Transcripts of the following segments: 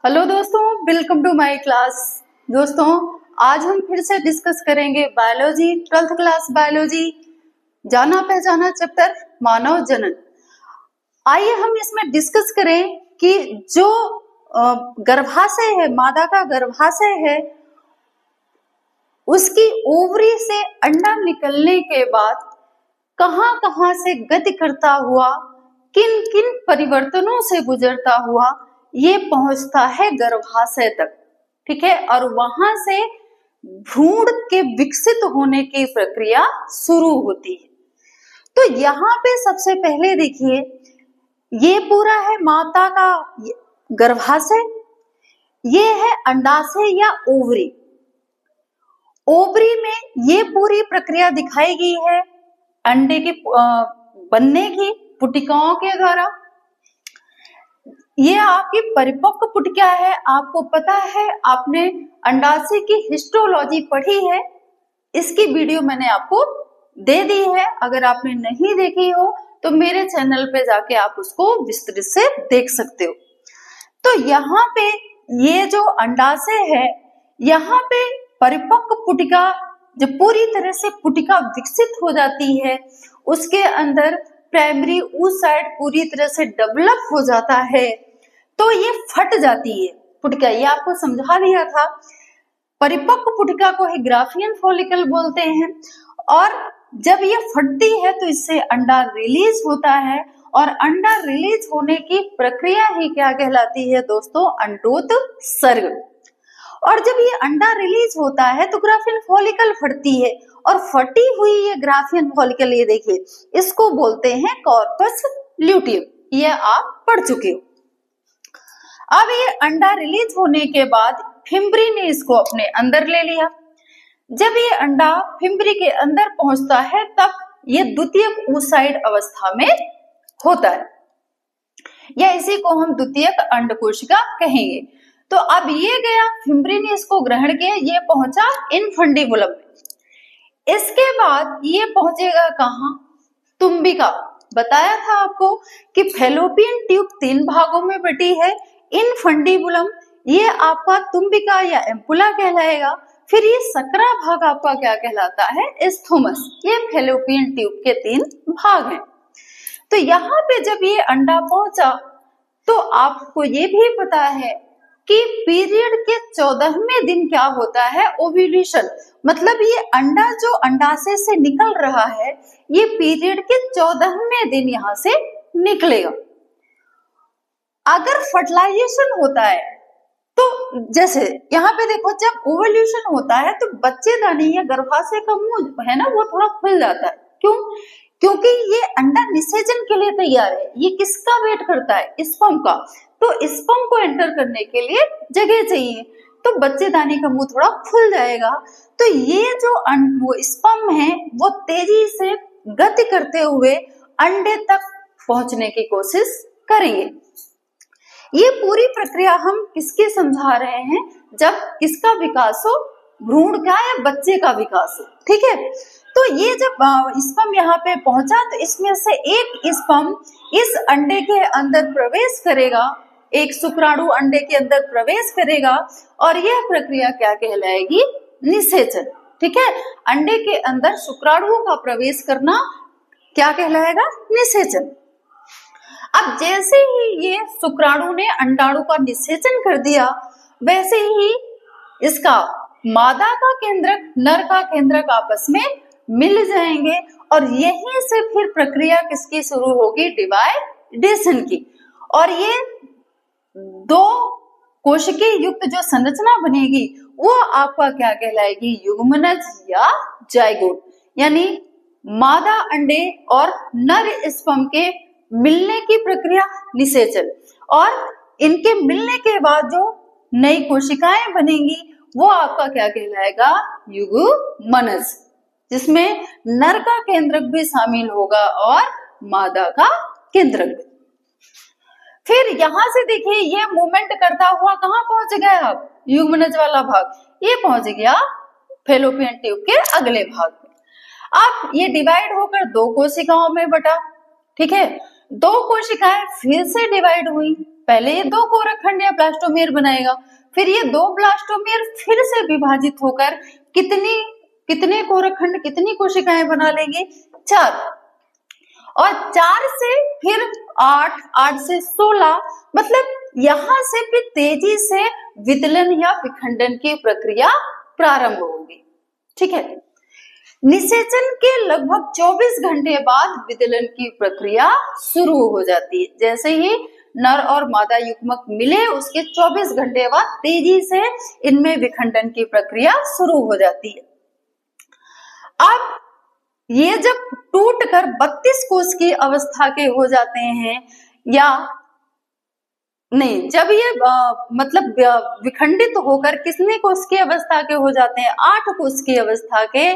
Hello दोस्तों, welcome to my class. दोस्तों, आज हम फिर से डिस्कस करेंगे बायोलॉजी, 12th क्लास बायोलॉजी, जाना पहचाना चैप्टर मानव जनन। आइए हम इसमें डिस्कस करें कि जो गर्भाशय है, मादा का गर्भाशय है, उसकी ओवरी से अंडा निकलने के बाद कहां कहां से गति करता हुआ, किन किन परिवर्तनों से गुजरता हुआ ये पहुंचता है गर्भाशय तक। ठीक है, और वहां से भ्रूण के विकसित होने की प्रक्रिया शुरू होती है। तो यहाँ पे सबसे पहले देखिए, ये पूरा है माता का गर्भाशय, ये है अंडाशय या ओवरी। ओवरी में ये पूरी प्रक्रिया दिखाई गई है अंडे के बनने की पुटिकाओं के द्वारा। ये आपकी परिपक्व पुटिका है, आपको पता है, आपने अंडाशय की हिस्टोलॉजी पढ़ी है, इसकी वीडियो मैंने आपको दे दी है। अगर आपने नहीं देखी हो तो मेरे चैनल पे जाके आप उसको विस्तृत से देख सकते हो। तो यहाँ पे ये जो अंडाशय है, यहाँ पे परिपक्व पुटिका जब पूरी तरह से पुटिका विकसित हो जाती है, उसके अंदर प्राइमरी oocyte पूरी तरह से डेवलप हो जाता है, तो ये फट जाती है पुटिका। ये आपको समझा दिया था। परिपक्व पुटिका को ही ग्राफियन फॉलिकल बोलते हैं, और जब ये फटती है तो इससे अंडा रिलीज होता है, और अंडा रिलीज होने की प्रक्रिया ही क्या कहलाती है दोस्तों? अंडोत्सर्ग। और जब ये अंडा रिलीज होता है तो ग्राफियन फॉलिकल फटती है, और फटी हुई ये ग्राफियन फॉलिकल, ये देखिए, इसको बोलते हैं कॉर्पस ल्यूटियम। ये आप पढ़ चुके हो। अब ये अंडा रिलीज होने के बाद फिम्बरी ने इसको अपने अंदर ले लिया। जब ये अंडा फिम्बरी के अंदर पहुंचता है तब ये द्वितीयक oocyte अवस्था में होता है, या इसी को हम द्वितीयक अंडकोशिका कहेंगे। तो अब ये गया, फिम्बरी ने इसको ग्रहण किया, ये पहुंचा इनफंडिबुलम में। इसके बाद ये पहुंचेगा कहाँ? तुम्बिका। बताया था आपको कि फैलोपियन ट्यूब 3 भागों में बटी है। इनफंडिबुलम ये आपका तुम्बिका या एम्पुला कहलाएगा। फिर ये सकरा भाग आपका क्या कहलाता है? एस्थोमस। ये फैलोपियन ट्यूब के 3 भाग हैं। तो यहाँ पे जब ये अंडा पहुंचा तो आपको ये भी पता है कि पीरियड के 14वें दिन क्या होता है? ओव्यूलेशन। मतलब ये अंडा जो अंडाशय से निकल रहा है, ये पीरियड के 14वें दिन यहाँ से निकलेगा। अगर फर्टिलाइजेशन होता है तो जैसे यहाँ पे देखो, जब ओव्यूलेशन होता है तो बच्चेदानी या गर्भाशय का मुंह है ना, वो थोड़ा खुल जाता है। क्यों? क्योंकि ये अंडा निषेचन के लिए तैयार है। ये किसका वेट करता है? स्पर्म का। तो स्पर्म को एंटर करने के लिए जगह चाहिए, तो बच्चेदानी का मुंह थोड़ा खुल जाएगा। तो ये जो वो स्पर्म है, वो तेजी से गति करते हुए अंडे तक पहुंचने की कोशिश करेंगे। ये पूरी प्रक्रिया हम किसके समझा रहे हैं? जब किसका विकास हो? भ्रूण का या बच्चे का विकास हो। ठीक है, तो ये जब स्पर्म यहाँ पे पहुंचा तो इसमें से एक स्पर्म इस अंडे के अंदर प्रवेश करेगा, एक शुक्राणु अंडे के अंदर प्रवेश करेगा, और यह प्रक्रिया क्या कहलाएगी? निषेचन। ठीक है, अंडे के अंदर शुक्राणुओं का प्रवेश करना क्या कहलाएगा? निषेचन। अब जैसे ही ये शुक्राणु ने अंडाणु का निषेचन कर दिया, वैसे ही इसका मादा का केंद्रक, नर का केंद्रक आपस में मिल जाएंगे, और यहीं से फिर प्रक्रिया किसकी शुरू होगी? डिवाइडेशन की। और ये 2 कोशिकीय युक्त जो संरचना बनेगी वो आपका क्या कहलाएगी? युग्मनज या जाइगोट। यानी मादा अंडे और नर स्पर्म के मिलने की प्रक्रिया निषेचन, और इनके मिलने के बाद जो नई कोशिकाएं बनेंगी वो आपका क्या कहलाएगा? युग्मनज, जिसमें नर का केंद्रक भी शामिल होगा और मादा का केंद्रक भी। फिर यहां से देखिए, ये मूवमेंट करता हुआ कहां पहुंच गया? अब युग्मनज वाला भाग ये पहुंच गया फैलोपियन ट्यूब के अगले भाग में। अब ये डिवाइड होकर 2 कोशिकाओं में बटा। ठीक है, 2 कोशिकाएं फिर से डिवाइड हुई, पहले ये 2 कोरकखंड या ब्लास्टोमेर बनाएगा, फिर ये 2 ब्लास्टोमेर फिर से विभाजित होकर कितने कोरकखंड, कितनी कोशिकाएं बना लेंगे? 4। और 4 से फिर 8, 8 से 16, मतलब यहां से भी तेजी से विदलन या विखंडन की प्रक्रिया प्रारंभ होगी। ठीक है, निषेचन के लगभग 24 घंटे बाद विदलन की प्रक्रिया शुरू हो जाती है। जैसे ही नर और मादा युग्मक मिले उसके 24 घंटे बाद तेजी से इनमें विखंडन की प्रक्रिया शुरू हो जाती है। अब ये जब टूटकर 32 कोष की अवस्था के हो जाते हैं, या नहीं, जब ये मतलब विखंडित होकर कितने कोष की अवस्था के हो जाते हैं? 8 कोष की अवस्था के,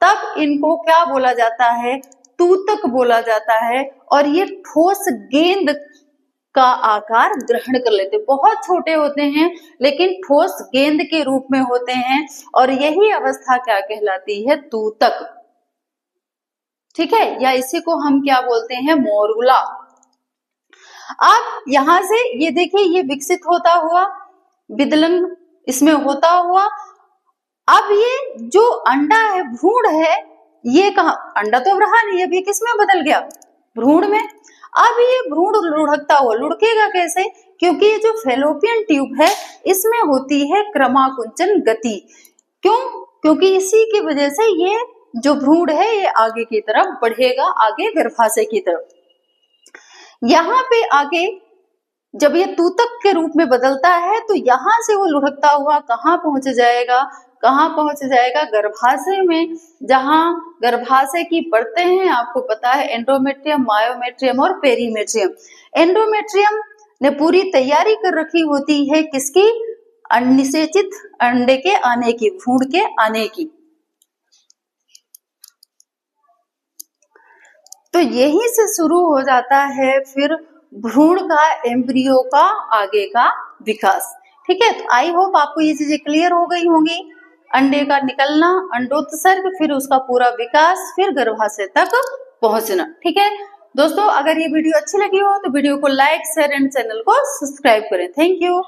तब इनको क्या बोला जाता है? तूतक बोला जाता है। और ये ठोस गेंद का आकार ग्रहण कर लेते, बहुत छोटे होते हैं लेकिन ठोस गेंद के रूप में होते हैं, और यही अवस्था क्या कहलाती है? तूतक। ठीक है, या इसी को हम क्या बोलते हैं? मोरुला। अब यहां से ये देखिए, ये विकसित होता हुआ, विदलन इसमें होता हुआ, अब ये जो अंडा है, भ्रूण है, ये कहा, अंडा तो रहा नहीं, अभी किसमें बदल गया? भ्रूण में। अब ये भ्रूण लुढ़कता हुआ, लुढ़केगा कैसे? क्योंकि ये जो फैलोपियन ट्यूब है इसमें होती है क्रमाकुंचन गति। क्यों? क्योंकि इसी की वजह से ये जो भ्रूण है ये आगे की तरफ बढ़ेगा, आगे गर्भाशय की तरफ। यहाँ पे आगे जब ये तूतक के रूप में बदलता है तो यहाँ से वो लुढ़कता हुआ कहाँ पहुंच जाएगा? कहाँ पहुंच जाएगा? गर्भाशय में, जहां गर्भाशय की परतें हैं, आपको पता है, एंडोमेट्रियम, मायोमेट्रियम और पेरीमेट्रियम। एंडोमेट्रियम ने पूरी तैयारी कर रखी होती है किसकी? निषेचित अंडे के आने की, भ्रूण के आने की। तो यहीं से शुरू हो जाता है फिर भ्रूण का, एम्ब्रियो का आगे का विकास। ठीक है, तो आई होप आपको ये चीजें क्लियर हो गई होंगी। अंडे का निकलना, अंडोत्सर्ग, फिर उसका पूरा विकास, फिर गर्भाशय तक पहुंचना। ठीक है दोस्तों, अगर ये वीडियो अच्छी लगी हो तो वीडियो को लाइक, शेयर एंड चैनल को सब्सक्राइब करें। Thank you.